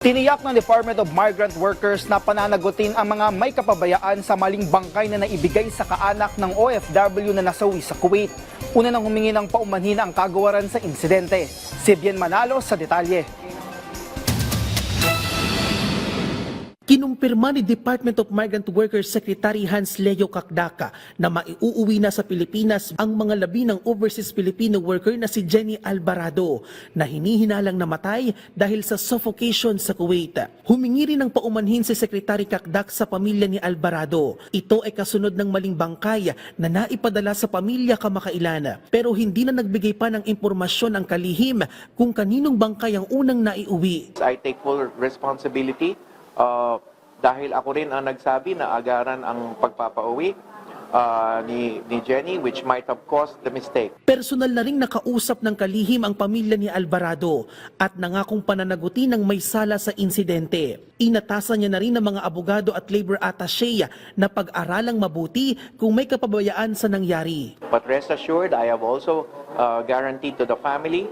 Tiniyak ng Department of Migrant Workers na pananagutin ang mga may kapabayaan sa maling bangkay na naibigay sa kaanak ng OFW na nasawi sa Kuwait. Una nang humingi ng paumanhin ang kagawaran sa insidente. Si Bien Manalo sa detalye. Kinumpirma ni Department of Migrant Workers Secretary Hans Leo Kakdaka na maiuuwi na sa Pilipinas ang mga labi ng overseas Filipino worker na si Jenny Alvarado na hinihinalang namatay dahil sa suffocation sa Kuwait. Humingi rin ng paumanhin si Secretary Kakdak sa pamilya ni Alvarado. Ito ay kasunod ng maling bangkay na naipadala sa pamilya kamakailan. Pero hindi na nagbigay pa ng impormasyon ang kalihim kung kaninong bangkay ang unang naiuwi. I take full responsibility dahil ako rin ang nagsabi na agaran ang pagpapauwi ni Jenny, which might have caused the mistake. Personal na ring nakausap ng kalihim ang pamilya ni Alvarado at nangakong pananaguti ng may sala sa insidente. Inatasan niya na rin ng mga abogado at labor attaché na pag-aralang mabuti kung may kapabayaan sa nangyari. But rest assured, I have also guaranteed to the family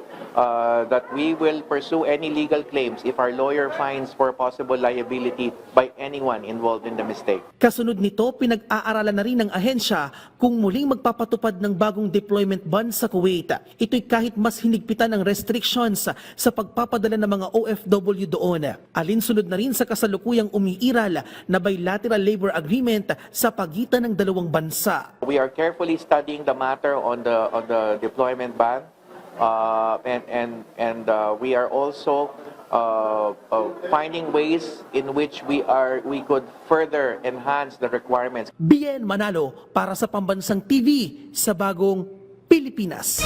that we will pursue any legal claims if our lawyer finds for possible liability by anyone involved in the mistake. Kasunod nito, pinag-aaralan na rin ng ahensya kung muling magpapatupad ng bagong deployment ban sa Kuwait. Ito'y kahit mas hinigpitan ng restrictions sa pagpapadala ng mga OFW doon. Alinsunod na rin sa kasalukuyang umiiral na bilateral labor agreement sa pagitan ng dalawang bansa. We are carefully studying the matter on the deployment ban. We are also finding ways in which we could further enhance the requirements. Bien Manalo para sa Pambansang TV sa Bagong Pilipinas.